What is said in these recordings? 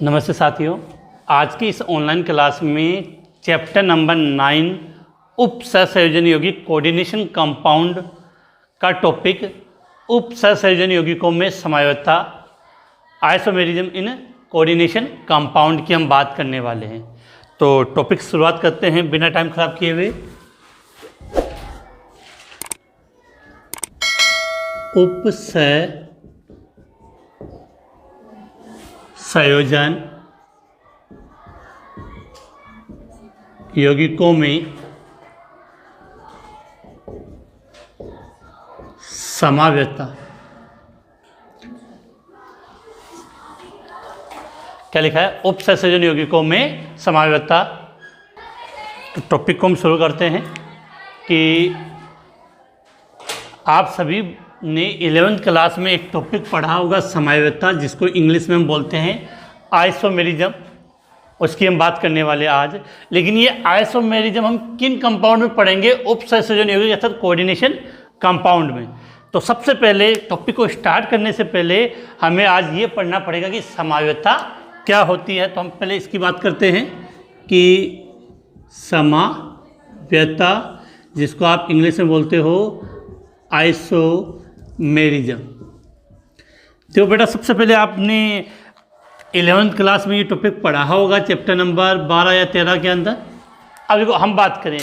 नमस्ते साथियों, आज की इस ऑनलाइन क्लास में चैप्टर नंबर 9 उप सहसंयोजन यौगिक कोऑर्डिनेशन कंपाउंड का टॉपिक उप सहसंयोजन यौगिकों में समवायता आइसोमेरिज्म इन कोऑर्डिनेशन कंपाउंड की हम बात करने वाले हैं। तो टॉपिक शुरुआत करते हैं बिना टाइम खराब किए हुए। उप सहसंयोजन यौगिकों में समवायता क्या लिखा है? उप सहसंयोजन यौगिकों में समवायता। तो टॉपिक को हम शुरू करते हैं कि आप सभी ने 11th क्लास में एक टॉपिक पढ़ा होगा समवायता, जिसको इंग्लिश में हम बोलते हैं आइसोमेरिज्म। उसकी हम बात करने वाले आज। लेकिन ये आइसोमेरिज्म हम किन कंपाउंड में पढ़ेंगे? उप सहसंयोजन यौगिक अर्थात कोऑर्डिनेशन कंपाउंड में। तो सबसे पहले टॉपिक को स्टार्ट करने से पहले हमें आज ये पढ़ना पड़ेगा कि समवायता क्या होती है। तो हम पहले इसकी बात करते हैं कि समवायता, जिसको आप इंग्लिश में बोलते हो आइसोमेरिज्म। तो बेटा सबसे पहले आपने 11th क्लास में ये टॉपिक पढ़ा होगा चैप्टर नंबर 12 या 13 के अंदर। अब देखो हम बात करें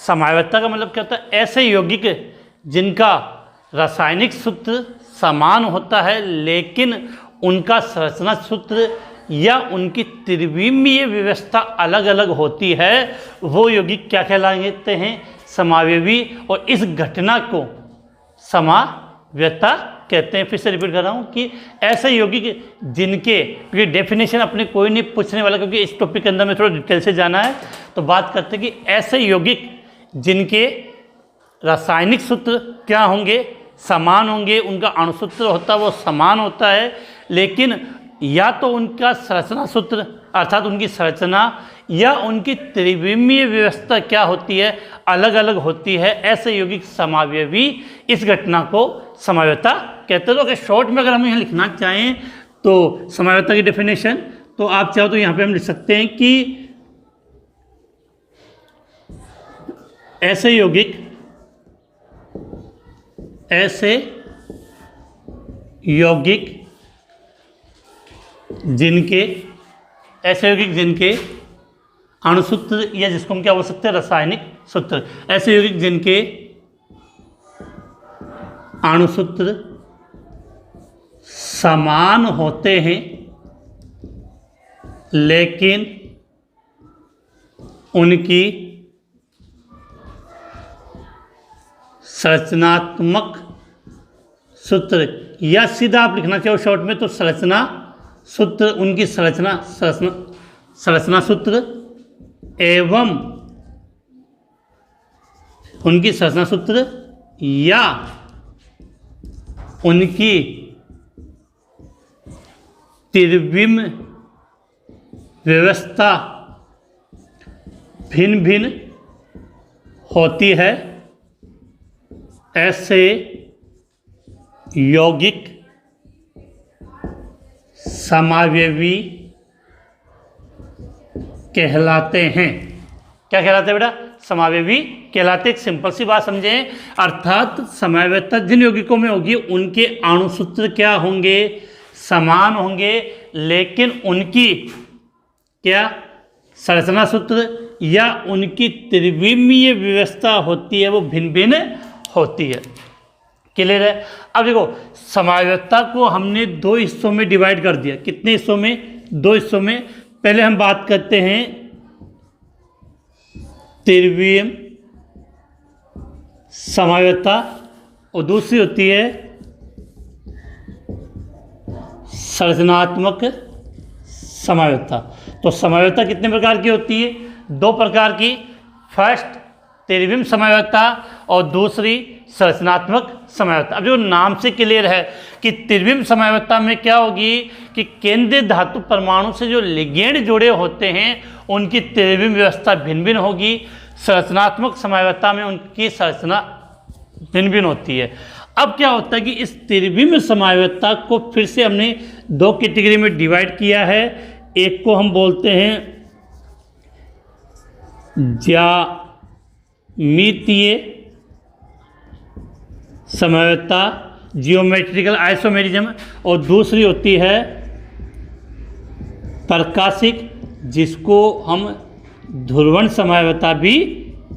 समवायता का मतलब क्या होता है? ऐसे यौगिक जिनका रासायनिक सूत्र समान होता है लेकिन उनका संरचना सूत्र या उनकी त्रिविमीय व्यवस्था अलग अलग होती है, वो यौगिक क्या कहलाते हैं? समावयवी। और इस घटना को समवायता कहते हैं। फिर से रिपीट कर रहा हूँ कि ऐसे यौगिक जिनके, क्योंकि डेफिनेशन अपने कोई नहीं पूछने वाला, क्योंकि इस टॉपिक के अंदर में थोड़ा डिटेल से जाना है। तो बात करते हैं कि ऐसे यौगिक जिनके रासायनिक सूत्र क्या होंगे? समान होंगे। उनका अणुसूत्र होता है वो समान होता है, लेकिन या तो उनका संरचना सूत्र अर्थात उनकी संरचना या उनकी त्रिविमीय व्यवस्था क्या होती है? अलग अलग होती है। ऐसे यौगिक समावयवी। इस घटना को समवायता कहते हैं। तो अगर शॉर्ट में अगर हम यहाँ लिखना चाहें तो समवायता की डेफिनेशन, तो आप चाहो तो यहाँ पे हम लिख सकते हैं कि ऐसे यौगिक जिनके अणुसूत्र या जिसको हम क्या बोल सकते हैं? रासायनिक सूत्र। ऐसे यौगिक जिनके अणुसूत्र समान होते हैं लेकिन उनकी संरचनात्मक सूत्र, या सीधा आप लिखना चाहो शॉर्ट में तो संरचना सूत्र, उनकी संरचना सूत्र एवं उनकी संरचना सूत्र या उनकी त्रिविम व्यवस्था भिन्न भिन्न होती है। ऐसे यौगिक समावयवी कहलाते हैं। क्या कहलाते हैं बेटा? समावयवी कहलाते। एक सिंपल सी बात समझें, अर्थात समवायता जिन यौगिकों में होगी उनके अणुसूत्र क्या होंगे? समान होंगे, लेकिन उनकी क्या संरचना सूत्र या उनकी त्रिविमीय व्यवस्था होती है वो भिन्न भिन्न होती है। क्लियर है? अब देखो समवायता को हमने दो हिस्सों में डिवाइड कर दिया। कितने हिस्सों में? दो हिस्सों में। पहले हम बात करते हैं त्रिविम समवायता और दूसरी होती है संरचनात्मक समवायता। तो समवायता कितने प्रकार की होती है? दो प्रकार की। फर्स्ट त्रिविम समवायता और दूसरी संरचनात्मक समवायता। अब जो नाम से क्लियर है कि त्रिविम समवायता में क्या होगी कि केंद्रीय धातु परमाणु से जो लिगेंड जुड़े होते हैं उनकी त्रिविम व्यवस्था भिन्न भिन्न होगी। संरचनात्मक समवायता में उनकी संरचना भिन्न भिन्न होती है। अब क्या होता है कि इस त्रिविम समवायता को फिर से हमने दो कैटेगरी में डिवाइड किया है। एक को हम बोलते हैं ज्यामितीय समयवत्ता, जियोमेट्रिकल आइसोमेरिज्म, और दूसरी होती है प्रकाशिक, जिसको हम ध्रुवण समयवत्ता भी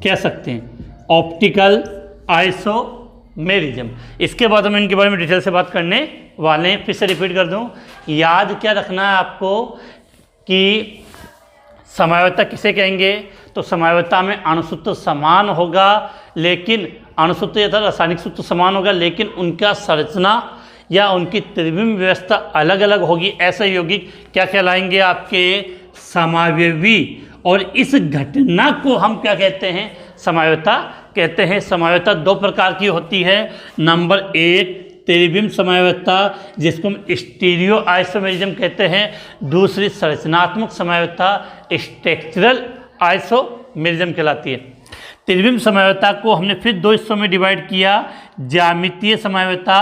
कह सकते हैं, ऑप्टिकल आइसोमेरिज्म। इसके बाद हम इनके बारे में डिटेल से बात करने वाले हैं। फिर से रिपीट कर दूं, याद क्या रखना है आपको कि समयवत्ता किसे कहेंगे, तो समयवत्ता में अणुसूत्र समान होगा, लेकिन अणुसूत्र या रासायनिक सूत्र समान होगा, लेकिन उनका संरचना या उनकी त्रिविम व्यवस्था अलग अलग होगी। ऐसे यौगिक क्या कहलाएंगे, आपके समावयवी। और इस घटना को हम क्या कहते हैं, समयवत्ता कहते हैं। समयवत्ता दो प्रकार की होती है। नंबर एक त्रिविम समयवत्ता, जिसको हम स्टीरियो आइसोमेरिज्म कहते हैं। दूसरी संरचनात्मक समयवत्ता स्ट्रक्चरल आइसोमेरिज्म कहलाती है। त्रिविम समयवत्ता को हमने फिर दो हिस्सों में डिवाइड किया, ज्यामितीय समयवत्ता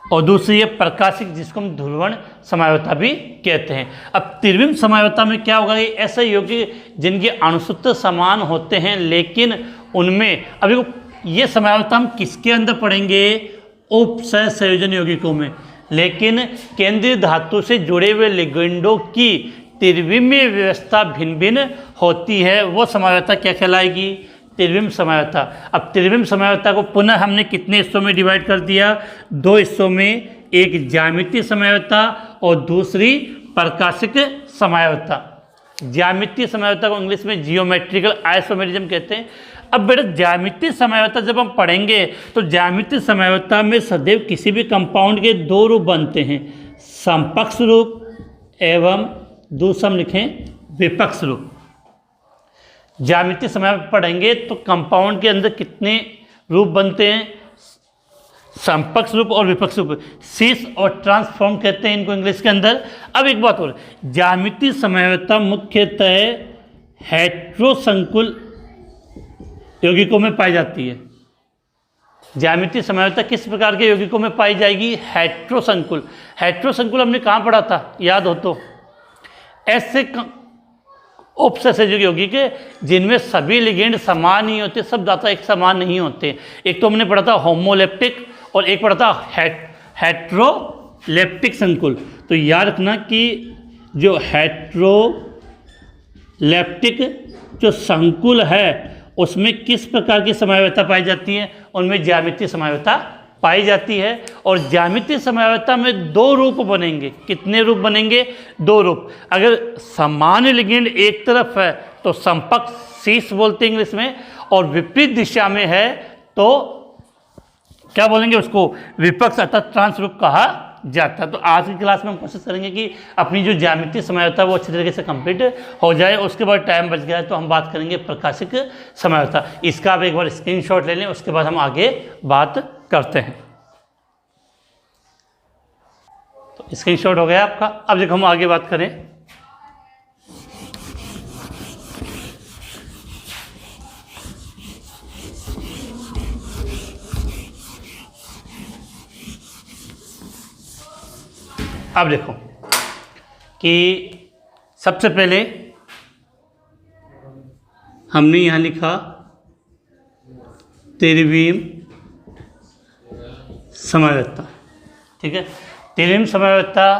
और दूसरी है प्रकाशिक, जिसको हम ध्रुवण समयवत्ता भी कहते हैं। अब त्रिविम समयवत्ता में क्या होगा, ये ऐसे यौगिक जिनके अणुसूत्र समान होते हैं, लेकिन उनमें अभी ये समयवत्ता हम किसके अंदर पढ़ेंगे, उपसहसंयोजन यौगिकों में। लेकिन केंद्रीय धातु से जुड़े हुए लिगेंडों की त्रिविमीय व्यवस्था भिन्न भिन्न होती है, वो समयवत्ता क्या कहलाएगी, त्रिविम समयवत्ता। अब त्रिविम समयवत्ता को पुनः हमने कितने हिस्सों में डिवाइड कर दिया, दो हिस्सों में, एक ज्यामितीय समयवत्ता और दूसरी प्रकाशिक समयवत्ता। ज्यामितीय समयवत्ता को इंग्लिश में जियोमेट्रिकल आइसोमेरिज्म कहते हैं। अब बेटा ज्यामितीय समयवत्ता जब हम पढ़ेंगे तो ज्यामितीय समयवत्ता में सदैव किसी भी कंपाउंड के दो रूप बनते हैं, समपक्ष रूप एवं दूसरा हम लिखें विपक्ष रूप। ज्यामितीय समय पढ़ेंगे तो कंपाउंड के अंदर कितने रूप बनते हैं, समपक्ष रूप और विपक्ष रूप, सीस और ट्रांसफॉर्म कहते हैं इनको इंग्लिश के अंदर। अब एक बात और, ज्यामितीय समयवत्ता मुख्यतः हेट्रोसंकुल यौगिकों में पाई जाती है। ज्यामितीय समयवत्ता किस प्रकार के यौगिकों में पाई जाएगी, हेट्रोसंकुल। हेट्रोसंकुल हमने कहाँ पढ़ा था, याद हो तो, ऐसे उपसहसंयोजक यौगिक जिनमें सभी लिगेंड समान ही होते, सब दाता एक समान नहीं होते। एक तो हमने पढ़ा था होमोलेप्टिक और एक पढ़ा था हेट्रोलेप्टिक संकुल। तो याद रखना कि जो हेट्रोलेप्टिक जो संकुल है उसमें किस प्रकार की समयवत्ता पाई जाती है, उनमें ज्यामितीय समयवत्ता पाई जाती है। और ज्यामितीय समयवत्ता में दो रूप बनेंगे। कितने रूप बनेंगे, दो रूप। अगर सामान्य लिगेंड एक तरफ है तो समपक्ष सीस बोलते हैं इंग्लिश में, और विपरीत दिशा में है तो क्या बोलेंगे उसको, विपक्ष अर्थात ट्रांस रूप कहा जाता है। तो आज की क्लास में हम कोशिश करेंगे कि अपनी जो ज्यामितीय समयवत्ता वो अच्छी तरीके से कंप्लीट हो जाए। उसके बाद टाइम बच गया है तो हम बात करेंगे प्रकाशिक समयवत्ता। इसका आप एक बार स्क्रीनशॉट ले लें, उसके बाद हम आगे बात करते हैं। तो स्क्रीनशॉट हो गया आपका। अब देखो हम आगे बात करें। अब देखो कि सबसे पहले हमने यहाँ लिखा त्रिविम समयवत्ता, ठीक है। त्रिविम समयवत्ता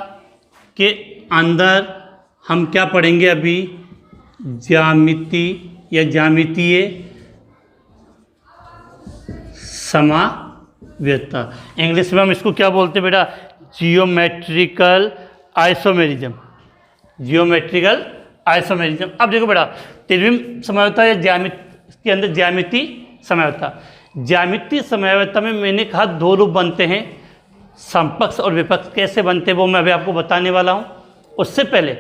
के अंदर हम क्या पढ़ेंगे अभी, ज्यामिति या ज्यामितीय समयवत्ता। इंग्लिश में हम इसको क्या बोलते हैं बेटा, जियोमेट्रिकल आइसोमेरिज्म। Geometrical isomerism. अब देखो बेटा, त्रिविम समयवत्ता या ज्यामिति के अंदर ज्यामितीय समयवत्ता। ज्यामितीय समयवत्ता में मैंने कहा दो रूप बनते हैं, समपक्ष और विपक्ष। कैसे बनते हैं वो मैं अभी आपको बताने वाला हूँ। उससे पहले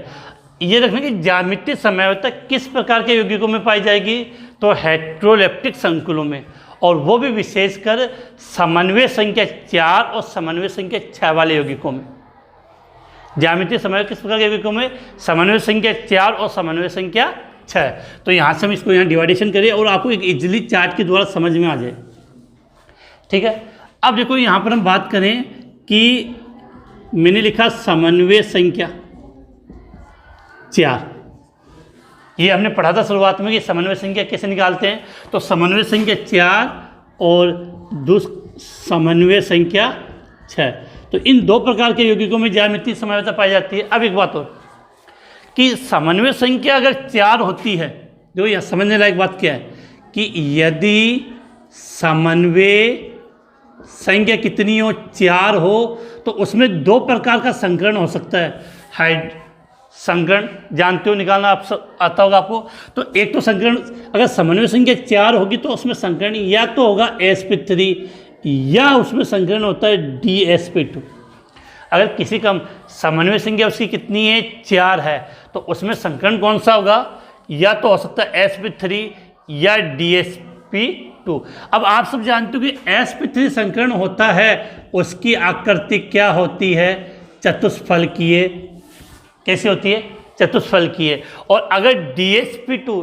ये रखना कि ज्यामितीय समयवत्ता किस प्रकार के यौगिकों में पाई जाएगी, तो हेट्रोलेप्टिक संकुलों में, और वो भी विशेषकर समन्वय संख्या 4 और समन्वय संख्या 6 वाले यौगिकों में। ज्यामितीय समन्वय किस प्रकार के यौगिकों में, समन्वय संख्या 4 और समन्वय संख्या 6। तो यहाँ से हम इसको यहाँ डिवाइडेशन करें और आपको एक इजीली चार्ट के द्वारा समझ में आ जाए, ठीक है। अब देखो यहाँ पर हम बात करें कि मैंने लिखा समन्वय संख्या, 4। ये हमने पढ़ा था शुरुआत में कि समन्वय संख्या कैसे निकालते हैं। तो समन्वय संख्या 4 और समन्वय संख्या 6। तो इन दो प्रकार के यौगिकों में ज्यामितीय समन्वयता पाई जाती है। अब एक बात और कि समन्वय संख्या अगर 4 होती है, जो यह समझने लायक बात क्या है कि यदि समन्वय संख्या कितनी हो, 4 हो, तो उसमें दो प्रकार का संकरण हो सकता है। संकरण जानते हो, निकालना आप सब आता होगा आपको। तो एक तो संकरण, अगर समन्वय संख्या 4 होगी तो उसमें संकरण या तो होगा sp3 या उसमें संकरण होता है dsp2। अगर किसी का समन्वय संख्या उसकी कितनी है, 4 है, तो उसमें संकरण कौन सा होगा, या तो हो सकता है sp3 या dsp2। अब आप सब जानते हो कि sp3 संकरण होता है, उसकी आकृति क्या होती है, चतुष्फलकीय। कैसी होती है, चतुष्फलकीय। और अगर dsp2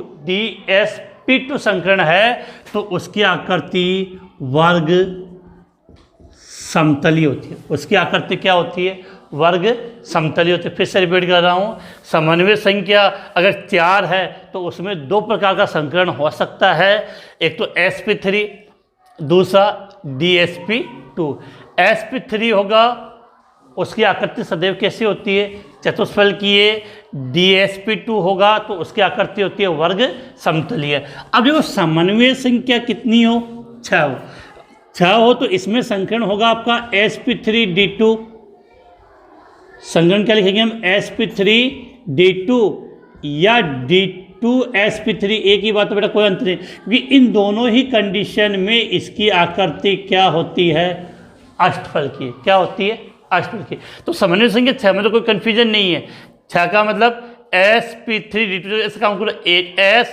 संकरण है तो उसकी आकृति वर्ग समतली होती है। उसकी आकृति क्या होती है, वर्ग समतली होती है। फिर से रिपीट कर रहा हूँ, समन्वय संख्या अगर 4 है तो उसमें दो प्रकार का संकरण हो सकता है, एक तो sp3, दूसरा dsp2। sp3 होगा, उसकी आकृति सदैव कैसी होती है, चतुष्फलकीय। dsp2 होगा तो उसकी आकृति होती है वर्ग समतलीय। अब देखो समन्वय संख्या कितनी हो, 6 हो, तो इसमें संकरण होगा आपका sp3d2। संकरण क्या लिखेंगे हम, sp3d2 या d2sp3, एक ही बात है बेटा, कोई अंतर नहीं, क्योंकि इन दोनों ही कंडीशन में इसकी आकृति क्या होती है, अष्टफलकीय। क्या होती है, अष्टफलकीय। तो समन्वय संख्या 6 में तो कोई कंफ्यूजन नहीं है। 6 का मतलब sp3d2, इसका काउंट करो 8s,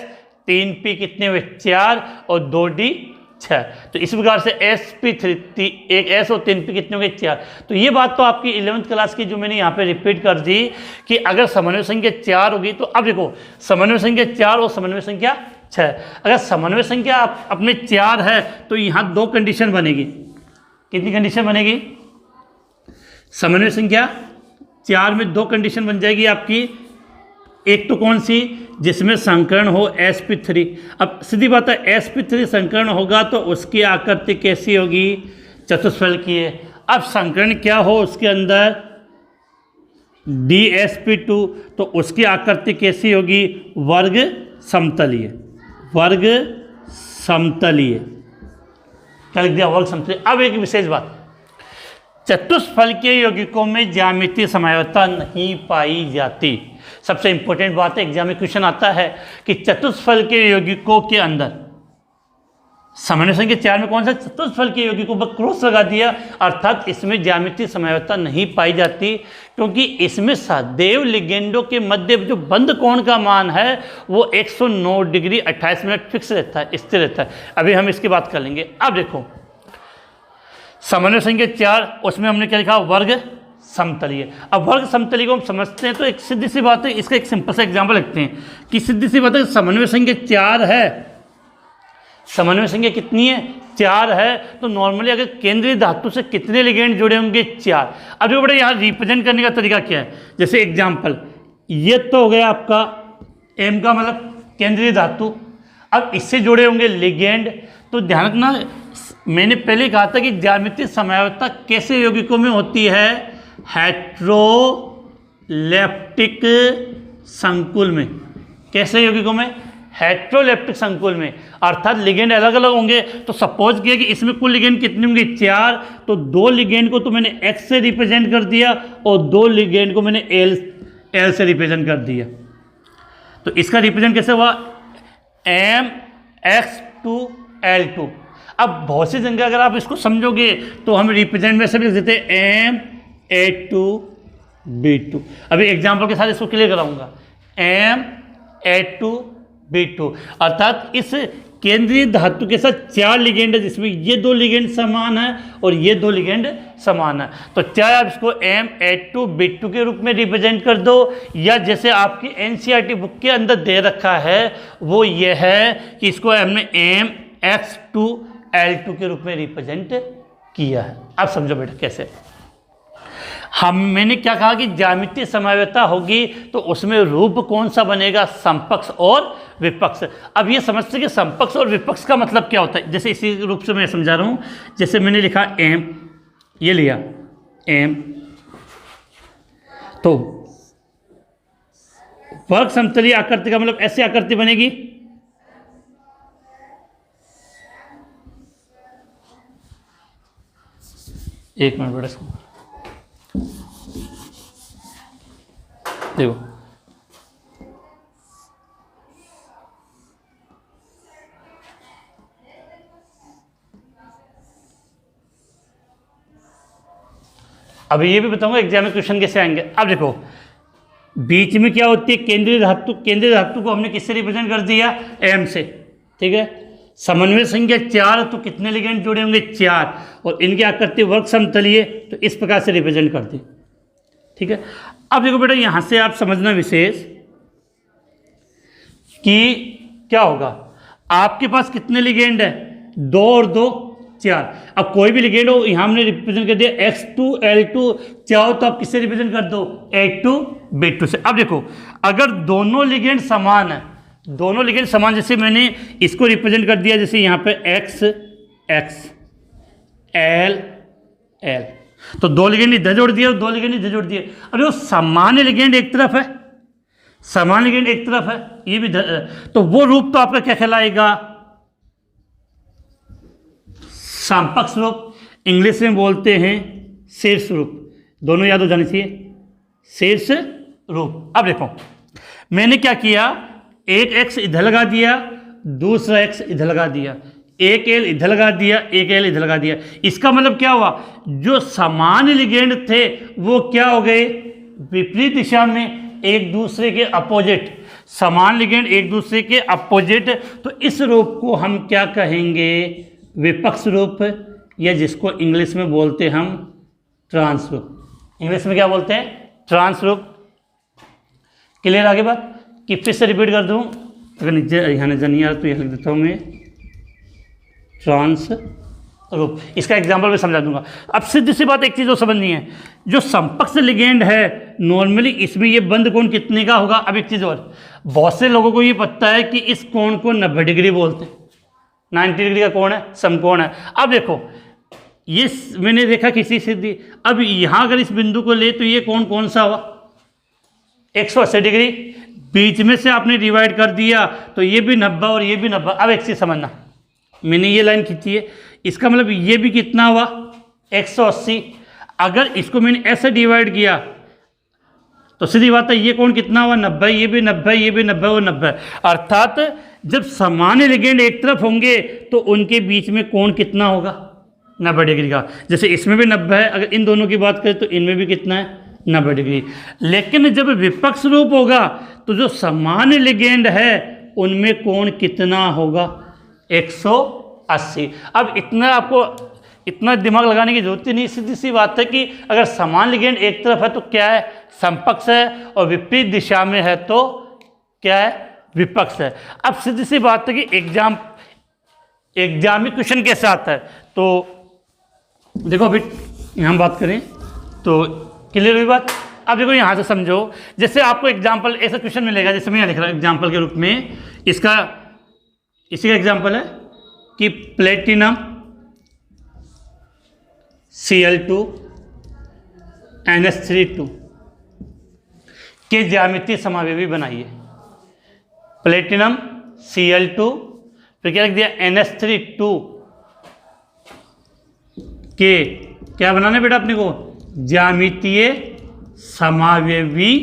3p कितने हुए, 4 और 2d 6। तो इस प्रकार से sp3, एक s और 3p कितने हो गए, 4। तो ये बात तो आपकी 11th क्लास की जो मैंने यहाँ पे रिपीट कर दी कि अगर समन्वय संख्या 4 होगी, तो अब देखो समन्वय संख्या 4 और समन्वय संख्या 6। अगर समन्वय संख्या अपने 4 है तो यहाँ दो कंडीशन बनेगी। कितनी कंडीशन बनेगी, समन्वय संख्या 4 में दो कंडीशन बन जाएगी आपकी। एक तो कौन सी, जिसमें संकरण हो sp3। अब सीधी बात है, sp3 संकरण होगा तो उसकी आकृति कैसी होगी, चतुष्फलकीय। अब संकरण क्या हो उसके अंदर, dsp2, तो उसकी आकृति कैसी होगी, वर्ग समतलीय। वर्ग समतलीय, क्या लिख दिया, वर्ग समतलीय। अब एक विशेष बात, चतुष्फलकीय यौगिकों में ज्यामितीय समन्वयता नहीं पाई जाती। सबसे इंपॉर्टेंट बात है, एग्जाम में क्वेश्चन आता है कि चतुष्फलकीय यौगिकों के अंदर समन्वय संख्या 4 में कौन सा चतुष्फलकीय यौगिकों पर क्रॉस लगा दिया, अर्थात इसमें ज्यामितीय समन्वयता नहीं पाई जाती, क्योंकि इसमें सदैव लिगेंडों के मध्य जो बंद कोण का मान है वो 109 डिग्री 28 मिनट फिक्स रहता है, स्थिर रहता है। अभी हम इसकी बात कर लेंगे। अब देखो समन्वय संख्या 4, उसमें हमने क्या लिखा, वर्ग समतलीय। अब वर्ग समतलीय को हम समझते हैं तो एक सीधी सी बात है, इसका एक सिंपल सा एग्जांपल लिखते हैं कि सीधी सी बात है, समन्वय संख्या 4 है, समन्वय संख्या कितनी है, 4 है, तो नॉर्मली अगर केंद्रीय धातु से कितने लिगेंड जुड़े होंगे, 4। अब जो बड़े यहाँ रिप्रेजेंट करने का तरीका क्या है, जैसे एग्जाम्पल ये तो हो गया आपका M का मतलब केंद्रीय धातु। अब इससे जुड़े होंगे लिगेंड। तो ध्यान रखना, मैंने पहले कहा था कि ज्यामितीय समन्वयता कैसे यौगिकों में होती है, हेट्रोलेप्टिक संकुल में। कैसे यौगिकों में, हेट्रोलेप्टिक संकुल में, अर्थात लिगेंड अलग अलग होंगे। तो सपोज किया कि इसमें कुल लिगेंड कितने होंगे, 4, तो 2 लिगेंड को तो मैंने X से रिप्रेजेंट कर दिया और 2 लिगेंड को मैंने L से रिप्रेजेंट कर दिया। तो इसका रिप्रेजेंट कैसे हुआ, MX2L2। अब बहुत सी जगह अगर आप इसको समझोगे तो हम रिप्रेजेंट में से भी लिख देते हैं MA2B2। अभी एग्जाम्पल के साथ इसको क्लियर कराऊंगा, MA2B2, अर्थात इस केंद्रीय धातु के साथ 4 लिगेंड है, जिसमें ये 2 लिगेंड समान है और ये 2 लिगेंड समान है। तो चाहे आप इसको MA2B2 के रूप में रिप्रेजेंट कर दो, या जैसे आपकी NCERT बुक के अंदर दे रखा है वो ये है कि इसको हमने MX2L2 के रूप में रिप्रेजेंट किया है। अब समझो बेटा कैसे। मैंने क्या कहा कि ज्यामितीय समवायता होगी तो उसमें रूप कौन सा बनेगा, समपक्ष और विपक्ष। अब ये समझते कि समपक्ष और विपक्ष का मतलब क्या होता है। जैसे इसी रूप से मैं समझा रहा हूँ, जैसे मैंने लिखा एम, ये लिया एम, तो वर्ग समतलीय आकृति का मतलब ऐसी आकृति बनेगी, एक मिनट बेटा इसको देखो, अभी ये भी बताऊंगा एग्जाम में क्वेश्चन कैसे आएंगे। अब देखो बीच में क्या होती है, केंद्रीय धातु। केंद्रीय धातु को हमने किससे रिप्रेजेंट कर दिया, एम से, ठीक है। समन्वय संख्या 4, तो कितने लिगेंड जुड़े होंगे, 4, और इनकी आकृति वर्ग समतलीय, तो इस प्रकार से रिप्रेजेंट कर दी, ठीक है। अब देखो बेटा यहां से आप समझना विशेष कि क्या होगा, आपके पास कितने लिगेंड है, 2 और 2 4। अब कोई भी लिगेंड हो, यहां हमने रिप्रेजेंट कर दिया X2 L2, चाहो तो आप किससे रिप्रेजेंट कर दो, A2 B2 से। अब देखो अगर दोनों लिगेंड समान है, दोनों लिगेंड समान, जैसे मैंने इसको रिप्रेजेंट कर दिया, जैसे यहां पे X X L L, तो 2 लिगेंड इधर जोड़ दिए और 2 लिगेंड इधर जोड़ दिए। अब वो सामान्य लिगेंड एक तरफ है, सामान्य लिगेंड एक तरफ है, ये भी तो वो रूप तो आपका क्या कहलाएगा, समपक्ष रूप, इंग्लिश में बोलते हैं शीर्ष रूप। दोनों याद हो जानी चाहिए, शीर्ष रूप। अब देखो मैंने क्या किया, एक x इधर लगा दिया, दूसरा x इधर लगा दिया, एक L इधर लगा दिया, एक L इधर लगा दिया। इसका मतलब क्या हुआ, जो समान लिगेंड थे वो क्या हो गए, विपरीत दिशा में, एक दूसरे के अपोजिट। समान लिगेंड एक दूसरे के अपोजिट, तो इस रूप को हम क्या कहेंगे, विपक्ष रूप, या जिसको इंग्लिश में बोलते हम ट्रांस रूप। इंग्लिश में क्या बोलते हैं, ट्रांस रूप। क्लियर आगे बात, कि फिर से रिपीट कर दूं, अगर नीचे यहाँ नजर नहीं आ रहा तो यह लिख देता हूँ मैं, ट्रांस रूप। इसका एग्जाम्पल मैं समझा दूंगा। अब सीधी सी बात एक चीज़ और समझनी है, जो समपक्ष लिगेंड है नॉर्मली इसमें ये बंद कोण कितने का होगा। अब एक चीज़ और, बहुत से लोगों को ये पता है कि इस कोण को 90 डिग्री बोलते हैं, 90 डिग्री का कोण है, समकोण है। अब देखो ये मैंने देखा किसी सीधी, अब यहाँ अगर इस बिंदु को ले तो ये कोण कौन सा हुआ, 180 डिग्री। बीच में से आपने डिवाइड कर दिया तो ये भी 90 और ये भी 90। अब एक चीज़ समझना, मैंने ये लाइन खींची है, इसका मतलब ये भी कितना हुआ, 180। अगर इसको मैंने ऐसे डिवाइड किया तो सीधी बात है ये कोण कितना हुआ, 90, ये भी 90, ये भी 90 और 90। अर्थात जब समान लिगेंड एक तरफ होंगे तो उनके बीच में कोण कितना होगा, 90 डिग्री का। जैसे इसमें भी 90 है, अगर इन दोनों की बात करें तो इनमें भी कितना है, 90 डिग्री। लेकिन जब विपक्ष रूप होगा तो जो समान लिगेंड है उनमें कोण कितना होगा, 180। अब इतना आपको इतना दिमाग लगाने की जरूरत ही नहीं, सीधी सी बात है कि अगर समान लिगेंड एक तरफ है तो क्या है, समपक्ष है, और विपरीत दिशा में है तो क्या है, विपक्ष है। अब सीधी सी बात है कि एग्जाम में क्वेश्चन कैसे आता है, तो देखो अभी यहाँ बात करें तो क्लियर हुई बात। अब देखो यहाँ से समझो, जैसे आपको एग्जाम्पल ऐसा क्वेश्चन मिलेगा, जैसे मैं यहाँ लिख रहा हूँ एग्जाम्पल के रूप में, इसी का एग्जाम्पल है कि प्लेटिनम Cl2 NH3 के ज्यामितीय समावेवी बनाइए। प्लेटिनम Cl2 फिर क्या लिख दिया, NH3 के क्या बनाना है बेटा अपने को, ज्यामितीय समावेवी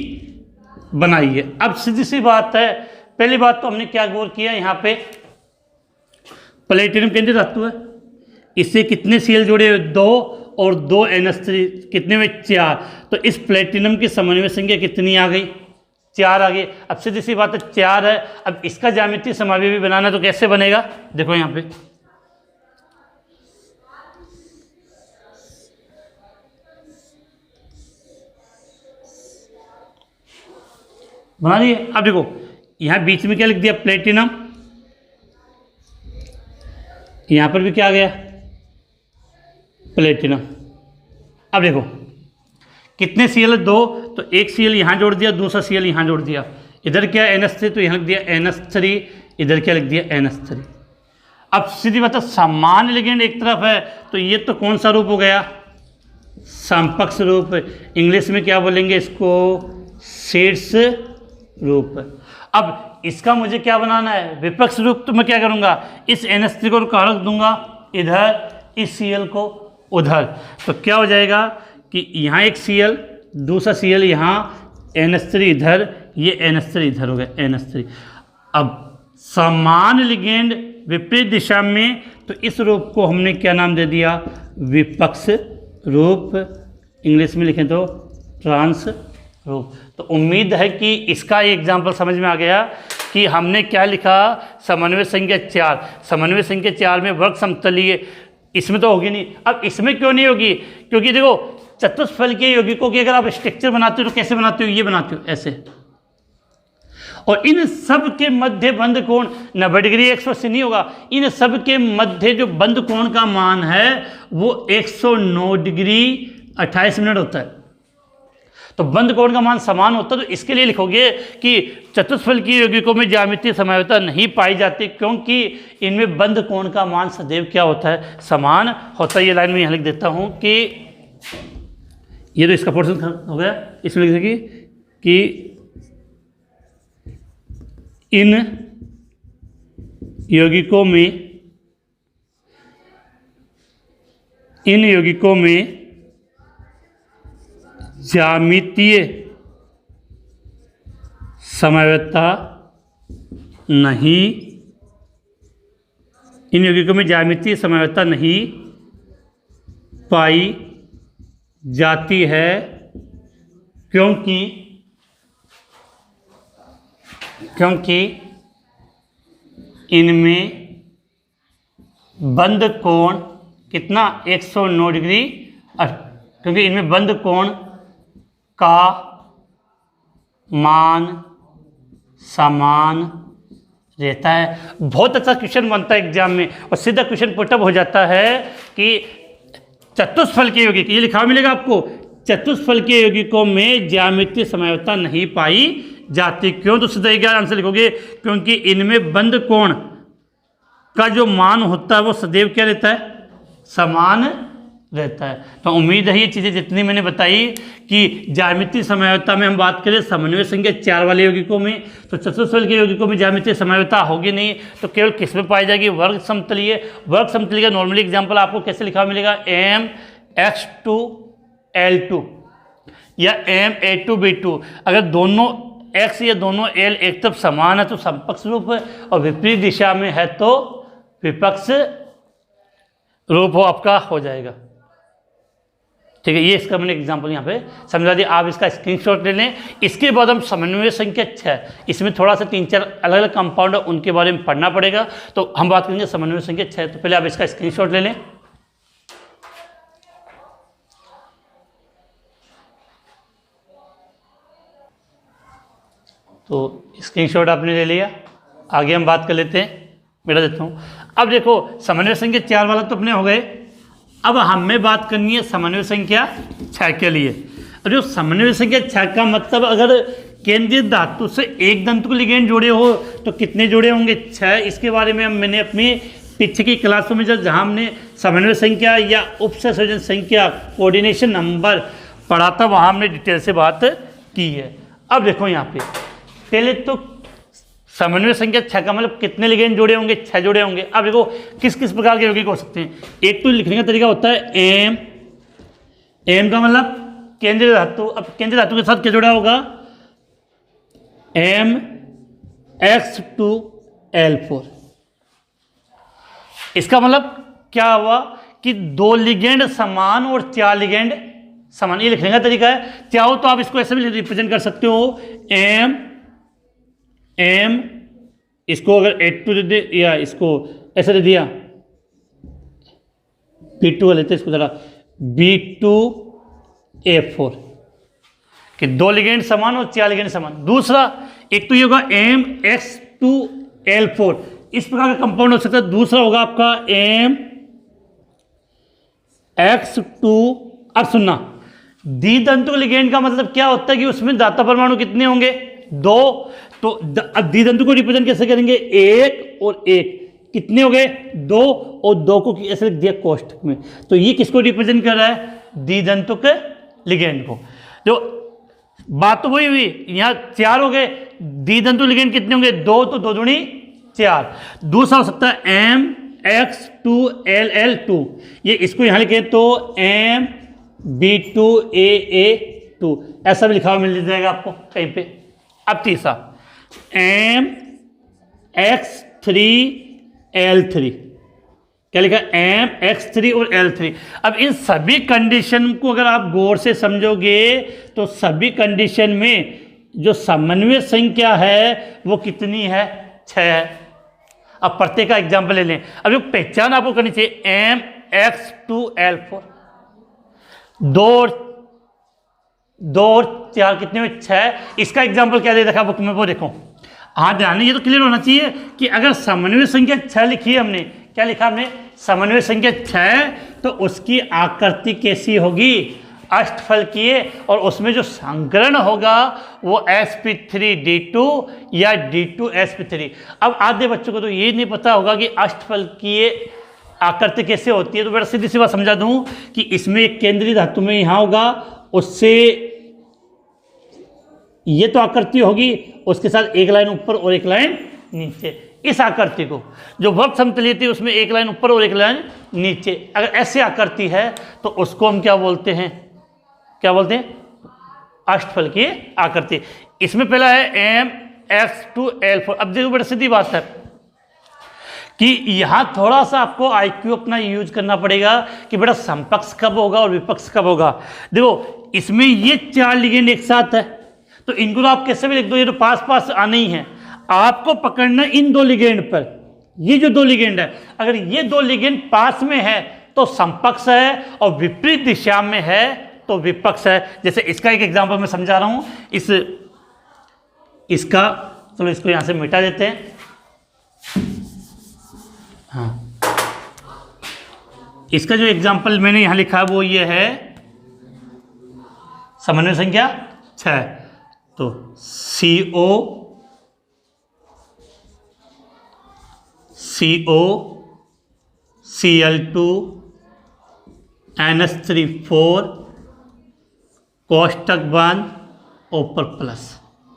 बनाइए। अब सीधी सी बात है, पहली बात तो हमने क्या गौर किया, यहाँ पे प्लेटिनम केंद्रीय धातु है, इससे कितने Cl जुड़े हुए, 2 और 2 NH3 कितने में, 4। तो इस प्लेटिनम की समन्वय संख्या कितनी आ गई, 4 आ गई। अब सीधी सी बात है 4 है, अब इसका ज्यामितीय समावेवी बनाना तो कैसे बनेगा, देखो यहाँ पे बना दिए। अब देखो यहाँ बीच में क्या लिख दिया, प्लेटिनम, यहाँ पर भी क्या आ गया, प्लेटिनम। अब देखो कितने Cl? 2, तो एक Cl यहाँ जोड़ दिया, दूसरा Cl यहाँ जोड़ दिया। इधर क्या NH3, तो यहाँ लिख दिया NH3, इधर क्या लिख दिया NH3। अब सीधी बात है, समान लिगेंड एक तरफ है तो ये तो कौन सा रूप हो गया? समकक्ष रूप। इंग्लिश में क्या बोलेंगे इसको? शीर्ष रूप। अब इसका मुझे क्या बनाना है? विपक्ष रूप। तो मैं क्या करूँगा? इस NH3 को कहाँ रख दूंगा? इधर, इस Cl को उधर। तो क्या हो जाएगा कि यहाँ एक Cl, दूसरा Cl यहाँ, NH3 इधर, ये NH3 इधर हो गया NH3। अब समान लिगेंड विपरीत दिशा में, तो इस रूप को हमने क्या नाम दे दिया? विपक्ष रूप। इंग्लिश में लिखें तो ट्रांस रूप। तो उम्मीद है कि इसका एग्जाम्पल समझ में आ गया कि हमने क्या लिखा? समन्वय संख्या 4। समन्वय संख्या 4 में वर्ग समतलीय, इसमें तो होगी नहीं। अब इसमें क्यों नहीं होगी? क्योंकि देखो, चतुष्फलकीय यौगिकों की अगर आप स्ट्रक्चर बनाते हो तो कैसे बनाते हो? ये बनाते हो ऐसे। और इन सब के मध्य बंध कोण 90 डिग्री 180 नहीं होगा। इन सब के मध्य जो बंध कोण का मान है वो 109 डिग्री 28 मिनट होता है। तो बंध कोण का मान समान होता है। तो इसके लिए लिखोगे कि चतुष्फलकीय यौगिकों में ज्यामितीय समवायता नहीं पाई जाती, क्योंकि इनमें बंध कोण का मान सदैव क्या होता है? समान होता है। ये लाइन में यहाँ लिख देता हूँ कि ये तो इसका पोर्शन हो गया। इसमें लिख देगी कि इन यौगिकों में ज्यामितीय समवायता नहीं, इन यौगिकों में ज्यामितीय समवायता नहीं पाई जाती है, क्योंकि इनमें बंध कोण कितना? 109 डिग्री, क्योंकि इनमें बंध कोण का मान समान रहता है। बहुत अच्छा क्वेश्चन बनता है एग्जाम में, और सीधा क्वेश्चन पुटअप हो जाता है कि चतुष्फलकीय यौगिक, ये लिखा मिलेगा आपको, चतुष्फलकीय यौगिकों में ज्यामितीय समवायता नहीं पाई जाती। क्यों? तो सीधा एक आंसर लिखोगे, क्योंकि इनमें बंध कोण का जो मान होता है वो सदैव क्या रहता है? समान रहता है। तो उम्मीद है ये चीज़ें जितनी मैंने बताई कि ज्यामितीय समवायता में हम बात करें समन्वय संख्या 4 वाले यौगिकों में, तो चतुष्फलकीय यौगिकों में ज्यामितीय समवायता होगी नहीं, तो केवल किस में पाई जाएगी? वर्ग समतलीय। वर्ग समतलीय का नॉर्मली एग्जाम्पल आपको कैसे लिखा मिलेगा? MX2L2 या MA2B2। अगर दोनों x या दोनों l एक तरफ समान है तो समकक्ष रूप है, और विपरीत दिशा में है तो विपक्ष रूप हो आपका हो जाएगा। ठीक है, ये इसका मैंने एग्जांपल यहाँ पे समझा दिया। आप इसका स्क्रीनशॉट ले लें। इसके बाद हम समन्वय संख्या 6, इसमें थोड़ा सा 3-4 अलग अलग कंपाउंड है, उनके बारे में पढ़ना पड़ेगा। तो हम बात करेंगे समन्वय संख्या 6। तो पहले आप इसका स्क्रीनशॉट ले लें। तो स्क्रीनशॉट आपने ले लिया, आगे हम बात कर लेते हैं। बेटा देता हूँ। अब देखो, समन्वय संख्या 4 वाला तो अपने हो गए। अब हमें बात करनी है समन्वय संख्या 6 के लिए। और जो समन्वय संख्या 6 का मतलब, अगर केंद्रीय धातु से एक दंतुक लिगेंड जोड़े हो तो कितने जोड़े होंगे? 6। इसके बारे में मैंने अपनी पीछे की क्लासों में जहाँ हमने समन्वय संख्या या उपसंयोजन संख्या कोऑर्डिनेशन नंबर पढ़ा था, वहाँ हमने डिटेल से बात की है। अब देखो यहाँ पे पहले तो समन्वय संख्या 6 का मतलब कितने लिगेंड जोड़े होंगे? 6 जोड़े होंगे। अब देखो किस किस प्रकार के यौगिक हो सकते हैं। एक तो लिखने का तरीका होता है एम का मतलब केंद्रीय धातु। अब केंद्रीय धातु के साथ क्या जुड़ा होगा? MX2L4। इसका मतलब क्या हुआ कि 2 लिगेंड समान और 4 लिगेंड समान। ये लिखने का तरीका है। चाहो तो आप इसको ऐसे भी रिप्रेजेंट कर सकते हो, एम इसको अगर A2 दे दे या इसको ऐसे दे दिया, B2 लेते इसको जरा B2A4 कि 2 लिगेंड समान और 4 लिगेंड समान। दूसरा एक तो ये होगा MX2L4, इस प्रकार का कंपाउंड हो सकता है। दूसरा होगा आपका MX2, अब सुनना, द्वितंतुक लिगेंड का मतलब क्या होता है कि उसमें दाता परमाणु कितने होंगे? 2। तो अब द्वितंतु को रिप्रेजेंट कैसे करेंगे? 1 और 1 कितने हो गए? 2 और 2 को ऐसे लिख दिया कोष्ठक में। तो ये किसको रिप्रेजेंट कर रहा है? द्वितंतुक लिगेंड को। जो बात तो वही हुई, यहाँ 4 हो गए, द्वितंतुक लिगेंड कितने होंगे? 2, तो 2 दूनी 4। दूसरा हो सकता है MX2LL2, ये इसको यहाँ लिखे तो MB2AA2, ऐसा भी लिखा हुआ मिल जाएगा आपको कहीं पे। अब तीसरा MX3L3, क्या लिखा? MX3 और L3। अब इन सभी कंडीशन को अगर आप गौर से समझोगे तो सभी कंडीशन में जो समन्वय संख्या है वो कितनी है? 6 है। अब प्रत्येक का एग्जाम्पल ले लें। अब जो पहचान आपको करनी चाहिए, MX2L4, 2 और 4 कितने हुए? 6। इसका एग्जाम्पल क्या दे रखा बुक में, वो देखो। हाँ ध्यान, ये तो क्लियर होना चाहिए कि अगर समन्वय संख्या 6 लिखी है हमने, क्या लिखा हमने? समन्वय संख्या 6, तो उसकी आकृति कैसी होगी? अष्टफलकीय, और उसमें जो संकरण होगा वो sp3d2 या d2sp3। अब आधे बच्चों को तो ये नहीं पता होगा कि अष्टफलकीय आकृति कैसे होती है, तो बड़ा सीधी सी बात समझा दूं कि इसमें एक केंद्रीय धातु में यहाँ होगा, उससे ये तो आकृति होगी, उसके साथ एक लाइन ऊपर और एक लाइन नीचे। इस आकृति को जो वर्ग समतलीय थी उसमें एक लाइन ऊपर और एक लाइन नीचे, अगर ऐसी आकृति है तो उसको हम क्या बोलते हैं? क्या बोलते हैं? अष्टफलकीय आकृति। इसमें पहला है MX2L4। अब देखो बड़ी सीधी बात है कि यहाँ थोड़ा सा आपको IQ अपना यूज करना पड़ेगा कि बेटा समपक्ष कब होगा और विपक्ष कब होगा। देखो इसमें ये 4 लिगेंड एक साथ है, तो इनको तो आप कैसे भी लिख दो, ये तो पास पास आने ही है। आपको पकड़ना इन 2 लिगेंड पर, ये जो 2 लिगेंड है, अगर ये 2 लिगेंड पास में है तो समपक्ष है, और विपरीत दिशा में है तो विपक्ष है। जैसे इसका एक एग्जांपल मैं समझा रहा हूं, इसका चलो इसको यहां से मिटा देते हैं। हाँ, इसका जो एग्जांपल मैंने यहां लिखा है वो ये है समन्वय संख्या 6। तो CO Cl2 NH3 कोष्टक बंद, ऊपर प्लस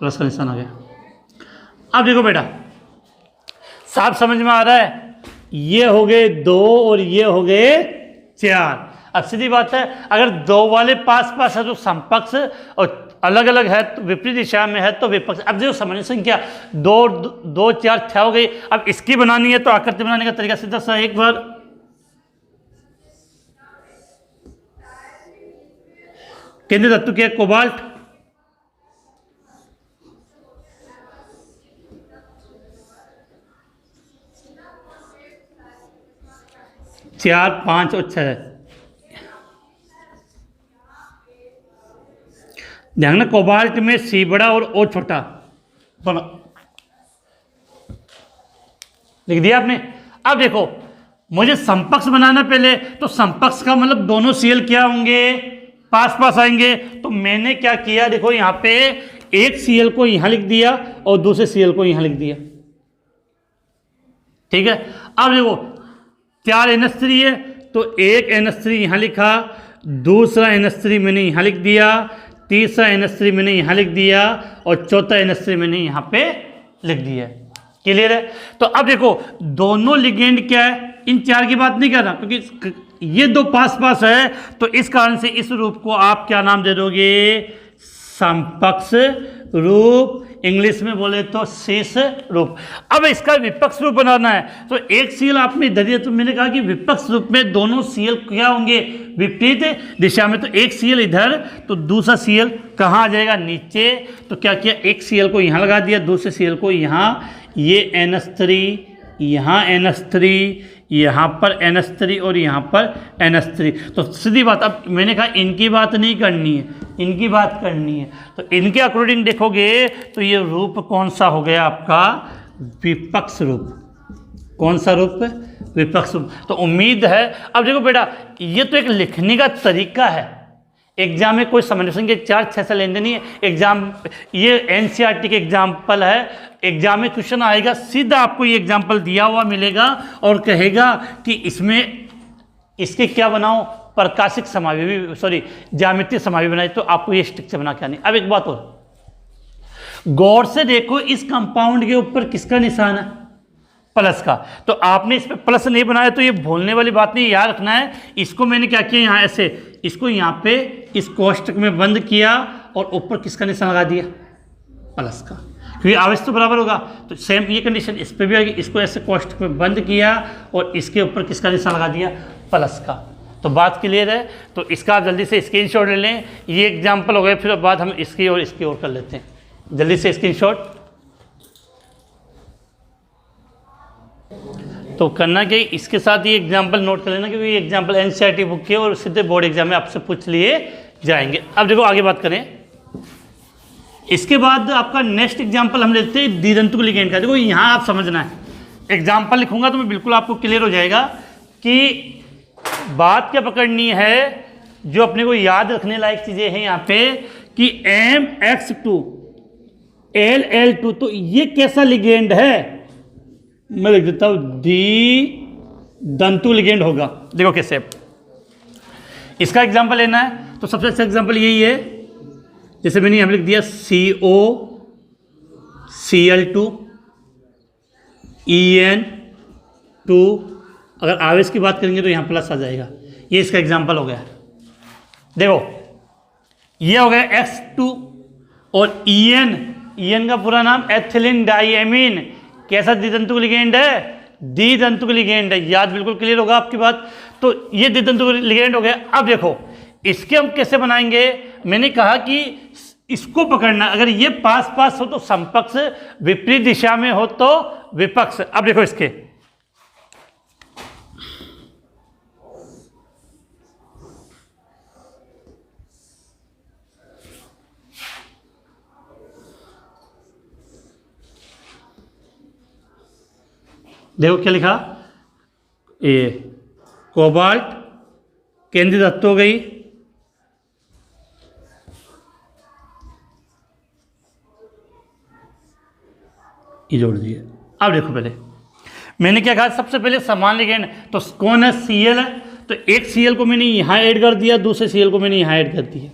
का निशान आ गया। अब देखो बेटा, साफ समझ में आ रहा है? ये हो गए 2 और ये हो गए 4। अब सीधी बात है, अगर 2 वाले पास पास है तो समपक्ष, और अलग अलग है तो विपरीत दिशा में है तो विपक्ष। अब देखो समन्वय संख्या 2 4 6 हो गई। अब इसकी बनानी है तो आकृति बनाने का तरीका सीधा सा, एक बार केंद्रीय धातु क्या है? कोबाल्ट। चार, 5 और 6। ध्यान ना, कोबाल्ट में C बड़ा और O छोटा बना लिख दिया आपने। अब देखो मुझे समपक्ष बनाना पहले, तो समपक्ष का मतलब दोनों Cl क्या होंगे? पास पास आएंगे। तो मैंने क्या किया, देखो यहाँ पे एक Cl को यहाँ लिख दिया और दूसरे Cl को यहाँ लिख दिया, ठीक है। अब देखो 4 NH3 है तो एक NH3 यहाँ लिखा, दूसरा NH3 मैंने यहाँ लिख दिया, तीसरा NH3 मैंने यहाँ लिख दिया, और चौथा NH3 मैंने यहाँ पे लिख दिया। क्लियर है? तो अब देखो दोनों लिगेंड क्या है, इन 4 की बात नहीं कर रहा क्योंकि ये 2 पास पास है, तो इस कारण से इस रूप को आप क्या नाम दे दोगे? समपक्ष रूप, इंग्लिश में बोले तो शीर्ष रूप। अब इसका विपक्ष रूप बनाना है, तो एक Cl आपने इधर दिया, तो मैंने कहा कि विपक्ष रूप में दोनों Cl क्या होंगे? विपरीत दिशा में। तो एक Cl इधर तो दूसरा Cl कहाँ आ जाएगा? नीचे। तो क्या किया, एक Cl को यहाँ लगा दिया, दूसरे Cl को यहाँ, ये NH3, यहाँ NH3, यहाँ पर NH3 और यहाँ पर NH3। तो सीधी बात, अब मैंने कहा इनकी बात नहीं करनी है, इनकी बात करनी है। तो इनके अकॉर्डिंग देखोगे तो ये रूप कौन सा हो गया आपका? विपक्ष रूप। कौन सा रूप? विपक्ष रूप। तो उम्मीद है, अब देखो बेटा ये तो एक लिखने का तरीका है, एग्जाम में कोई समन्वय के 4-6 से लेन देन नहीं है। एग्जाम ये एनसीईआरटी के एग्जाम्पल है। एग्जाम में क्वेश्चन आएगा, सीधा आपको ये एग्जाम्पल दिया हुआ मिलेगा और कहेगा कि इसमें इसके क्या बनाओ, प्रकाशिक समावयवी, सॉरी ज्यामितीय समावयवी बनाए, तो आपको ये स्ट्रक्चर बना के आनी। अब एक बात और गौर से देखो, इस कंपाउंड के ऊपर किसका निशान है, प्लस का। तो आपने इस पे प्लस नहीं बनाया तो ये भूलने वाली बात नहीं, याद रखना है। इसको मैंने क्या किया, यहाँ ऐसे इसको यहाँ पे इस कोष्टक में बंद किया और ऊपर किसका निशान लगा दिया, प्लस का, क्योंकि आवेश तो बराबर होगा। तो सेम ये कंडीशन इस पे भी आएगी। इसको ऐसे कोष्टक में बंद किया और इसके ऊपर किसका निशान लगा दिया, प्लस का। तो बात क्लियर है। तो इसका आप जल्दी से स्क्रीनशॉट ले लें। ये एग्जाम्पल हो गए, फिर बाद हम इसकी और इसकी ओर कर लेते हैं। जल्दी से स्क्रीनशॉट तो करना कि इसके साथ ये एग्जाम्पल नोट कर लेना, क्योंकि ये एग्जाम्पल एनसीईआरटी बुक के और सीधे बोर्ड एग्जाम में आपसे पूछ लिए जाएंगे। अब देखो आगे बात करें। इसके बाद आपका नेक्स्ट एग्जाम्पल हम लेते हैं द्वितंतुक लिगेंड का। देखो यहाँ आप समझना है, एग्जाम्पल लिखूंगा तो मैं बिल्कुल आपको क्लियर हो जाएगा कि बात क्या पकड़नी है। जो अपने को याद रखने लायक चीज़ें हैं यहाँ पे कि MX2 LL2, तो ये कैसा लिगेंड है, मैं लिख देता हूं द्वितंतुक लिगेंड होगा। देखो कैसे, इसका एग्जांपल लेना है तो सबसे अच्छा एग्जांपल यही है। जैसे मैंने यहां लिख दिया COCl2 En2, अगर आवेश की बात करेंगे तो यहां प्लस आ जाएगा। ये इसका एग्जांपल हो गया। देखो ये हो गया X2 और En का पूरा नाम एथिलीन डाइएमीन, कैसा द्वितंतुक लिगेंड है, द्वितंतुक लिगेंड है। याद बिल्कुल क्लियर होगा आपकी बात। तो ये द्वितंतुक लिगेंड हो गया। अब देखो इसके हम कैसे बनाएंगे। मैंने कहा कि इसको पकड़ना, अगर ये पास पास हो तो समपक्ष, विपरीत दिशा में हो तो विपक्ष। अब देखो इसके देखो क्या लिखा, ये कोबाल्ट केंद्रीय धातु हो गई, ये जोड़ दिए। अब देखो पहले मैंने क्या कहा, सबसे पहले समान लिगेंड, तो कौन है, Cl है। तो एक Cl को मैंने यहाँ ऐड कर दिया, दूसरे Cl को मैंने यहाँ ऐड कर दिया।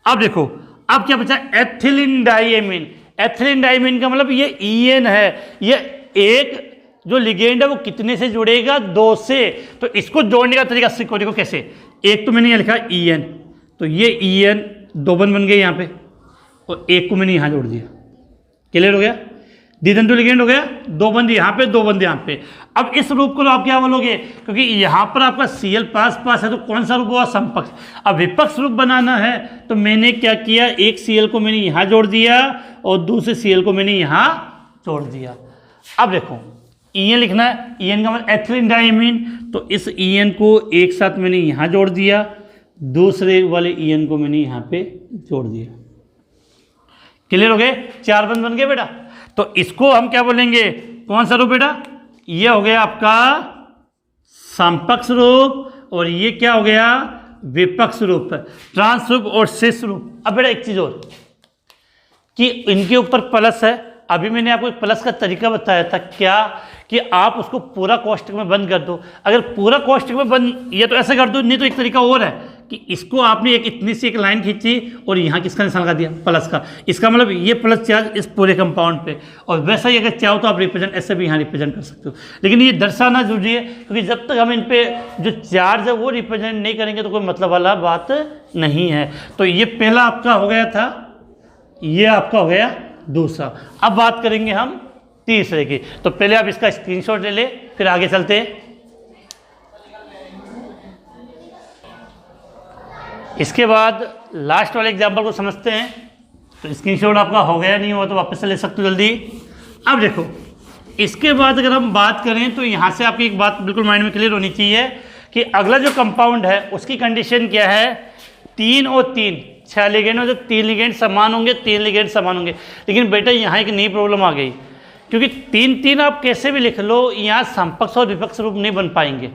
अब देखो अब क्या बचा, एथिलीन डाइएमीन। एथिलीन डाइएमीन का मतलब ये En है। ये एक जो लिगेंड है वो कितने से जुड़ेगा, 2 से। तो इसको जोड़ने का तरीका सीखो। देखो कैसे, एक तो मैंने यहाँ लिखा En, तो ये En 2 बंद बन गए यहाँ पे, और एक को मैंने यहाँ जोड़ दिया। क्लियर हो गया, द्वितंतुक लिगेंड हो गया। 2 बंद यहाँ पे, 2 बंद यहाँ पे। अब इस रूप को आप क्या बोलोगे, क्योंकि यहाँ पर आपका Cl पास पास है तो कौन सा रूप हुआ, समपक्ष। अब विपक्ष रूप बनाना है तो मैंने क्या किया, एक Cl को मैंने यहाँ जोड़ दिया और दूसरे Cl को मैंने यहाँ जोड़ दिया। अब देखो En लिखना है, En का मतलब एथिलीन डाइएमीन, तो इस En को एक साथ मैंने यहाँ जोड़ दिया, दूसरे वाले En को मैंने यहाँ पे जोड़ दिया। क्लियर हो गए, 4 बंद बन गए बेटा। तो इसको हम क्या बोलेंगे, कौन सा रूप बेटा, ये हो गया आपका समपक्ष रूप, और ये क्या हो गया, विपक्ष रूप, ट्रांस रूप और शेष रूप। अब बेटा एक चीज और कि इनके ऊपर प्लस है। अभी मैंने आपको प्लस का तरीका बताया था, क्या कि आप उसको पूरा कोष्टक में बंद कर दो। अगर पूरा कोष्टक में बंद, ये तो ऐसा कर दो, नहीं तो एक तरीका और है कि इसको आपने एक इतनी सी एक लाइन खींची और यहाँ किसका निशान लगा दिया, प्लस का। इसका मतलब ये प्लस चार्ज इस पूरे कंपाउंड पे, और वैसा ही अगर चाहो तो आप रिप्रेजेंट ऐसे भी यहाँ रिप्रेजेंट कर सकते हो। लेकिन ये दर्शाना जरूरी है, क्योंकि जब तक हम इन पे जो चार्ज है वो रिप्रेजेंट नहीं करेंगे तो कोई मतलब वाला बात नहीं है। तो ये पहला आपका हो गया था, ये आपका हो गया दूसरा। अब बात करेंगे हम तीसरे की। तो पहले आप इसका स्क्रीनशॉट ले ले, फिर आगे चलते हैं। इसके बाद लास्ट वाले एग्जाम्पल को समझते हैं। तो स्क्रीनशॉट आपका हो गया, नहीं हुआ तो वापस से ले सकते हो जल्दी। अब देखो इसके बाद अगर हम बात करें तो यहाँ से आपकी एक बात बिल्कुल माइंड में क्लियर होनी चाहिए कि अगला जो कंपाउंड है उसकी कंडीशन क्या है, 3 और 3, 6 लिगेंड हो तो 3 लिगेंड समान होंगे, 3 लिगेंड समान होंगे। लेकिन बेटा यहाँ एक नई प्रॉब्लम आ गई, क्योंकि 3-3 आप कैसे भी लिख लो, यहाँ समपक्ष और विपक्ष रूप नहीं बन पाएंगे।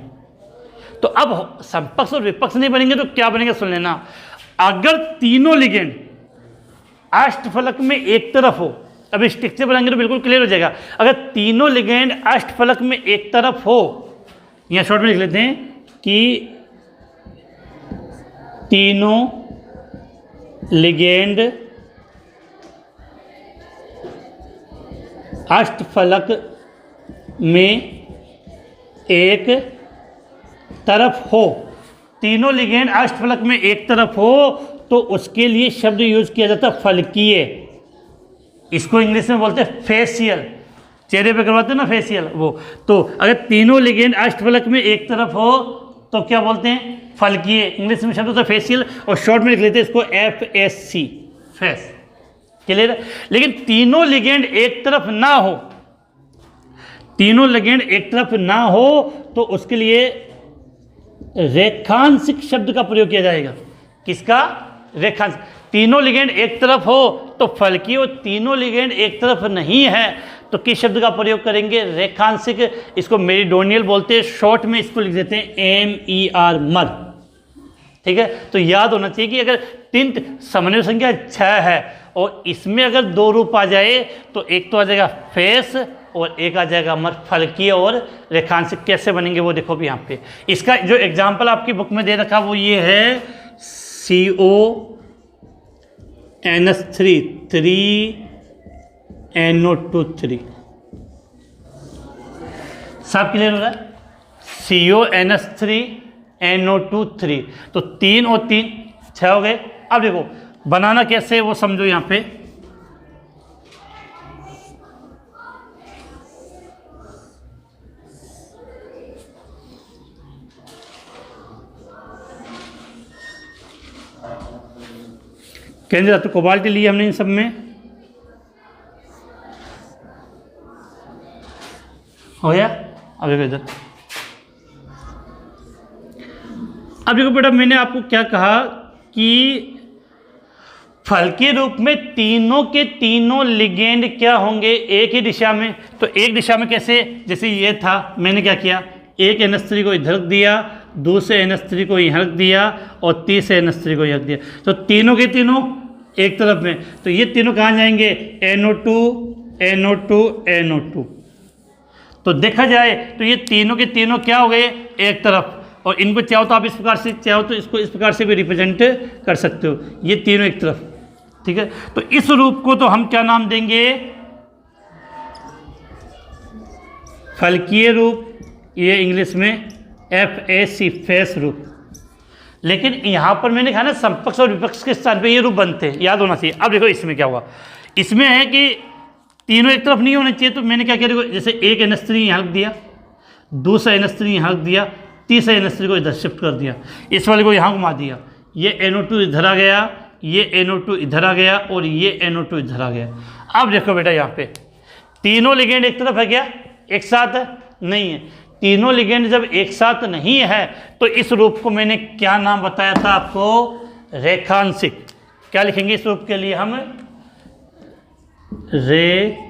तो अब समपक्ष और विपक्ष नहीं बनेंगे तो क्या बनेगा, सुन लेना। अगर तीनों लिगेंड अष्टफलक में एक तरफ हो, अब स्ट्रक्चर बनाएंगे तो बिल्कुल क्लियर हो जाएगा। अगर तीनों लिगेंड अष्टफलक में एक तरफ हो, यहाँ शॉर्ट में लिख लेते हैं कि तीनों लिगेंड अष्टफलक में एक तरफ हो, तीनों लिगेंड अष्टफलक में एक तरफ हो तो उसके लिए शब्द यूज किया जाता है फलकीय। इसको इंग्लिश में बोलते हैं फेशियल, चेहरे पे करवाते हैं ना फेशियल वो। तो अगर तीनों लिगेंड अष्टफलक में एक तरफ हो तो क्या बोलते हैं? फलकीय। इंग्लिश में शब्द होता है फेशियल और शॉर्ट में लिख लेते हैं इसको FSC, फेस। क्लियर? लेकिन तीनों लिगेंड एक तरफ ना हो, तीनों लिगेंड एक तरफ ना हो तो उसके लिए रेखांशिक शब्द का प्रयोग किया जाएगा। किसका? रेखांश। तीनों लिगेंड एक तरफ हो तो फलकीय, और तीनों लिगेंड एक तरफ नहीं है तो किस शब्द का प्रयोग करेंगे? रेखांशिक। इसको मेरिडोनियल बोलते हैं, शॉर्ट में इसको लिख देते हैं MER, मर। ठीक है, तो याद होना चाहिए कि अगर तिंत समन्वय संख्या 6 है और इसमें अगर 2 रूप आ जाए तो एक तो आ जाएगा फेस और एक आ जाएगा मर। फलकीय और रेखांशिक कैसे बनेंगे वो देखो भी यहाँ पे। इसका जो एग्जाम्पल आपकी बुक में दे रखा वो ये है CONS3 3NO2 3। सब क्लियर हो रहा है? CONS3 NO2 3, तो 3 और 3 6 हो गए। अब देखो बनाना कैसे वो समझो यहाँ पे। केंद्र धातु कोबाल्ट ली हमने इन सब में, हो गया। अब देखो इधर, अब देखो बेटा मैंने आपको क्या कहा कि फलकीय रूप में तीनों के तीनों लिगेंड क्या होंगे? एक ही दिशा में। तो एक दिशा में कैसे? जैसे ये था, मैंने क्या किया, एक NH3 को इधर रख दिया, दूसरे NH3 को यहाँ रख दिया और तीसरे NH3 को यहाँ रख दिया, तो तीनों के तीनों एक तरफ में। तो ये तीनों कहाँ जाएंगे? NO2 NO2 NO2। तो देखा जाए तो ये तीनों के तीनों क्या हो गए? एक तरफ। और इनको चाहो तो आप इस प्रकार से, चाहो तो इसको इस प्रकार से भी रिप्रेजेंट कर सकते हो, ये तीनों एक तरफ। ठीक है, तो इस रूप को तो हम क्या नाम देंगे? फलकीय रूप, ये इंग्लिश में FAC, फेस रूप। लेकिन यहाँ पर मैंने कहा ना समपक्ष और विपक्ष के स्थान पे ये रूप बनते हैं, याद होना चाहिए। अब देखो इसमें क्या हुआ, इसमें है कि तीनों एक तरफ नहीं होने चाहिए, तो मैंने क्या किया, देखो जैसे एक NH3 यहाँ रख दिया, दूसरा NH3 यहाँ रख दिया, तीसरे NH3 को इधर शिफ्ट कर दिया, इस वाले को यहाँ घुमा दिया, ये NO2 इधर आ गया, ये NO2 इधर आ गया और ये NO2 इधर आ गया। अब देखो बेटा यहाँ पे तीनों लिगेंड एक तरफ है क्या? एक साथ है? नहीं है। तीनों लिगेंड जब एक साथ नहीं है तो इस रूप को मैंने क्या नाम बताया था आपको? रेखांशिक। क्या लिखेंगे इस रूप के लिए हम? रेखांशिक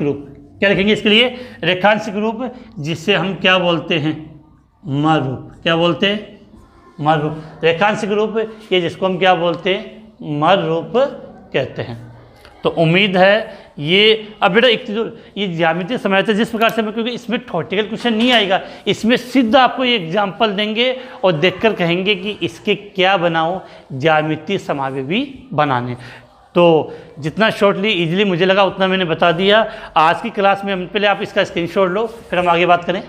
रूप। क्या लिखेंगे इसके लिए? रेखांशिक रूप, जिससे हम क्या बोलते हैं? मर रूप। क्या बोलते हैं? मर रूप। रेखांशिक रूप ये जिसको हम क्या बोलते हैं? मर रूप कहते हैं। तो उम्मीद है ये। अब बेटा एक चीज़, ये ज्यामितीय समायोजन जिस प्रकार से, क्योंकि इसमें थ्योरेटिकल क्वेश्चन नहीं आएगा, इसमें सीधा आपको ये एग्जाम्पल देंगे और देखकर कहेंगे कि इसके क्या बनाओ, ज्यामितीय समावेश भी बनाने। तो जितना शॉर्टली इजीली मुझे लगा उतना मैंने बता दिया। आज की क्लास में पहले आप इसका स्क्रीनशॉट लो, फिर हम आगे बात करें।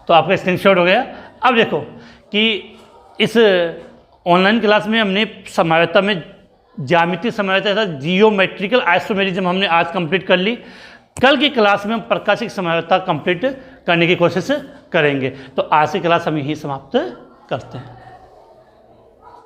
तो आपका स्क्रीनशॉट हो गया। अब देखो कि इस ऑनलाइन क्लास में हमने समायोजकता में ज्यामितीय समायोजकता, जियोमेट्रिकल आइसोमेरिज्म हमने आज कंप्लीट कर ली। कल की क्लास में हम प्रकाशिक समायोजकता कंप्लीट करने की कोशिश करेंगे। तो आज की क्लास हम यही समाप्त करते हैं।